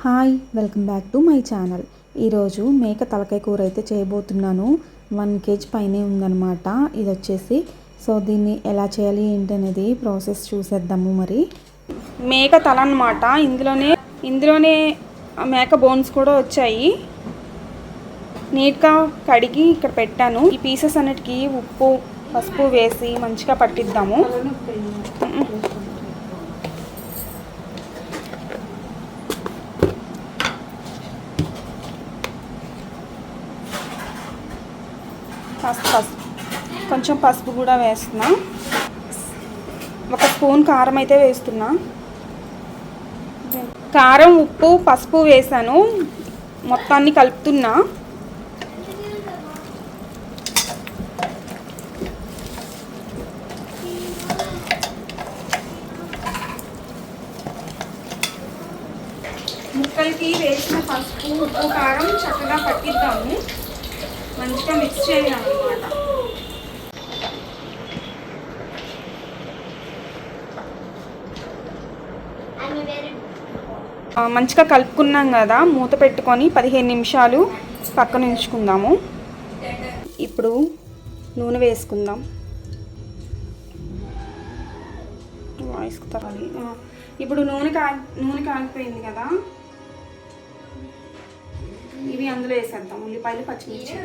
Hi welcome back to my channel. ఈరోజు మేక తలకాయ కూర అయితే చేయబోతున్నాను. 1 kg పైనే ఉందన్నమాట ఇది వచ్చేసి. సో దీన్ని ఎలా చేయాలి ఏంటి అనేది ప్రాసెస్ చూసేద్దాము. మరి మేక తల అన్నమాట. ఇందులోనే మేక బోన్స్ కూడా వచ్చాయి. నీట్గా కడిగి ఇక్కడ పెట్టాను. ఈ పీసెస్ అన్నిటికీ ఉప్పు పసుపు వేసి మంచిగా పట్టిద్దాము. కొంచెం పసుపు కూడా వేస్తున్నా. 1 స్పూన్ కారం అయితే వేస్తున్నా. కారం ఉప్పు పసుపు వేసాను. మొత్తాన్ని కలుపుతున్నా. ముక్కలకి వేసిన పసుపు ఉప్పు కారం చక్కగా పట్టిద్దాము. మంచిగా మిక్స్ చేయాలన్నమాట. మంచిగా కలుపుకున్నాం కదా, మూత పెట్టుకొని 15 నిమిషాలు పక్కన ఉంచుకుందాము. ఇప్పుడు నూనె వేసుకుందాం. ఇప్పుడు నూనె కాలిపోయింది కదా, ఇవి అందులో వేసేద్దాం. ఉల్లిపాయలు పచ్చిమిర్చి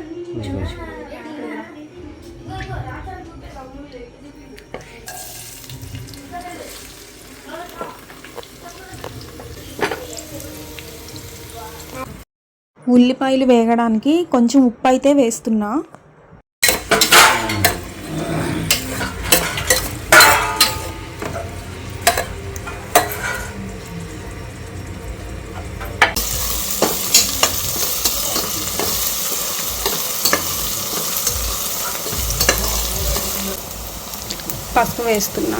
ఉల్లిపాయలు వేగడానికి కొంచెం ఉప్పు అయితే వేస్తున్నా. పసుపు వేస్తున్నా.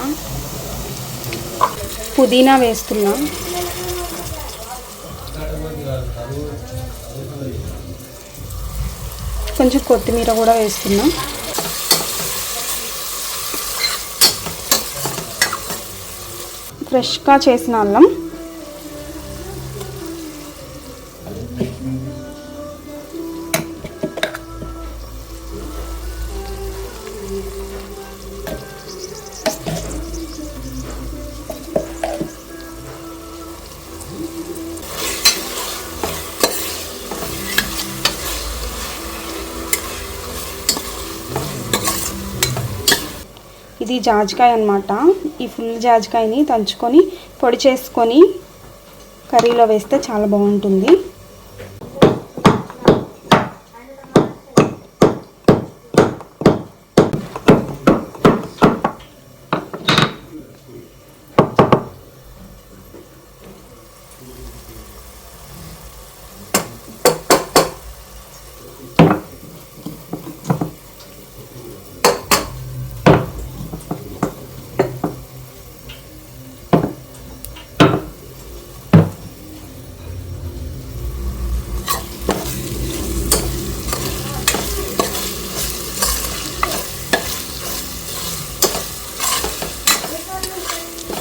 పుదీనా వేస్తున్నా. కొంచెం కొత్తిమీర కూడా వేస్తున్నా. ఫ్రెష్గా చేసిన అల్లం, ఇది జాజికాయ అన్నమాట. ఈ ఫుల్ జాజికాయని దంచుకొని పొడి చేసుకొని కర్రీలో వేస్తే చాలా బాగుంటుంది.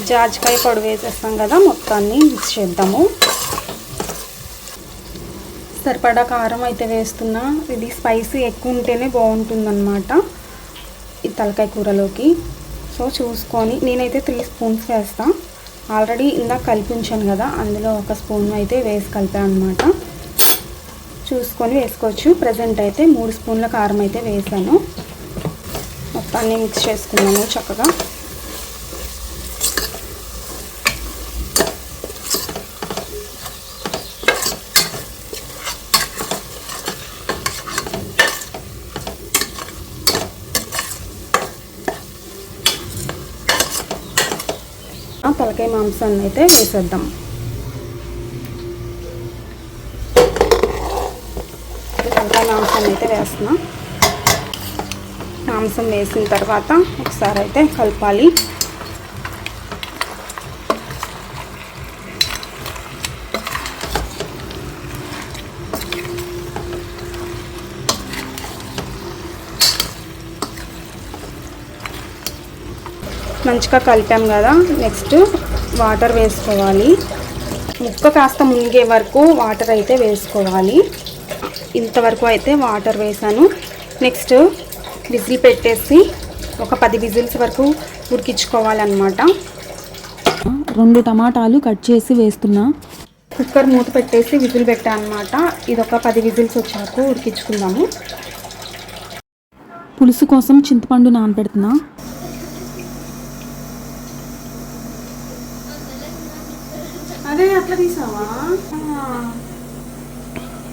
జాజికాయ పొడి వేసేస్తాం కదా, మొత్తాన్ని మిక్స్ చేద్దాము. సరిపడా కారం అయితే వేస్తున్నా. ఇది స్పైసీ ఎక్కువ ఉంటేనే బాగుంటుందన్నమాట ఈ తలకాయ కూరలోకి. సో చూసుకొని నేనైతే 3 స్పూన్స్ వేస్తాను. ఆల్రెడీ ఇందాక కలిపి ఉంచాను కదా, అందులో 1 స్పూన్ అయితే వేసి కలిపాను అనమాట. చూసుకొని వేసుకోవచ్చు. ప్రజెంట్ అయితే 3 స్పూన్ల కారం అయితే వేసాను. మొత్తాన్ని మిక్స్ చేసుకున్నాను చక్కగా. తలకాయ మాంసాన్ని అయితే వేసేద్దాం. తలకాయ మాంసాన్ని అయితే వేస్తున్నా. మాంసం వేసిన తర్వాత ఒకసారి అయితే కలపాలి. మంచిగా కలిపాం కదా, నెక్స్ట్ వాటర్ వేసుకోవాలి. ముక్క కాస్త మునిగే వరకు వాటర్ అయితే వేసుకోవాలి. ఇంతవరకు అయితే వాటర్ వేసాను. నెక్స్ట్ విజిల్ పెట్టేసి ఒక 10 విజిల్స్ వరకు ఉడికించుకోవాలన్నమాట. 2 టమాటాలు కట్ చేసి వేస్తున్నా. కుక్కర్ మూత పెట్టేసి విజిల్ పెట్టాను అనమాట. ఇది ఒక 10 విజిల్స్ వచ్చే వరకు ఉడికించుకుందాము. పులుసు కోసం చింతపండు నానబెడుతున్నా. అదే అట్లా తీసావా?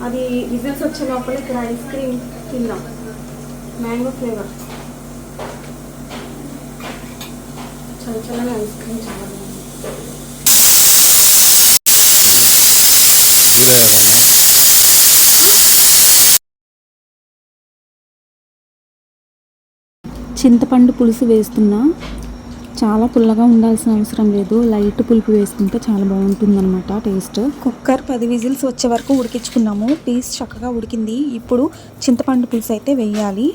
అది విజిల్స్ వచ్చే లోపల ఇక్కడ ఐస్ క్రీమ్ తిందాం, మ్యాంగో ఫ్లేవర్. చల్లచల్లని ఐస్ క్రీమ్ చాలా బాగుంది. చింతపండు పులుసు వేస్తున్నా. చాలా పుల్లగా ఉండాల్సిన అవసరం లేదు, లైట్ పులుపు వేసుకుంటే చాలా బాగుంటుందన్నమాట టేస్ట్. కుక్కర్ 10 విజిల్స్ వచ్చే వరకు ఉడికించుకున్నాము. పీస్ చక్కగా ఉడికింది. ఇప్పుడు చింతపండు పులుసు అయితే వేయాలి.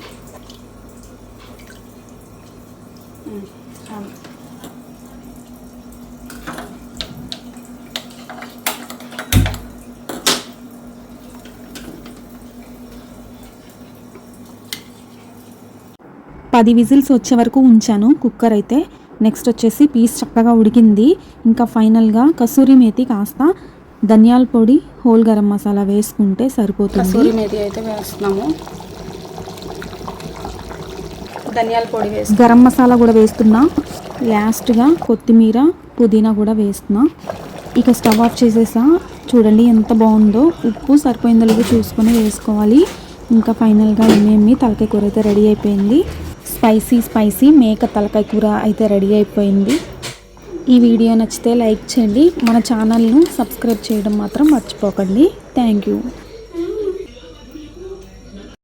పది విజిల్స్ వచ్చే వరకు ఉంచాను కుక్కర్ అయితే. నెక్స్ట్ వచ్చేసి పీస్ చక్కగా ఉడికింది. ఇంకా ఫైనల్గా కసూరి మేతి కాస్త ధనియాల పొడి, హోల్ గరం మసాలా వేసుకుంటే సరిపోతుంది. కసూరి మేతి అయితే వేస్తున్నాము. ధనియాల పొడి వేసి గరం మసాలా కూడా వేస్తున్నా. లాస్ట్గా కొత్తిమీర, పుదీనా కూడా వేస్తున్నా. ఇక స్టవ్ ఆఫ్ చేసేసా. చూడండి ఎంత బాగుందో. ఉప్పు సరిపోయిందో లేదో చూసుకొని వేసుకోవాలి. ఇంకా ఫైనల్గా ఏమేమి తలకాయ కూర అయితే రెడీ అయిపోయింది. స్పైసీ మేక తలకాయ కూర అయితే రెడీ అయిపోయింది. ఈ వీడియో నచ్చితే లైక్ చేయండి. మన ఛానల్ను సబ్స్క్రైబ్ చేయడం మాత్రం మర్చిపోకండి. Thank you.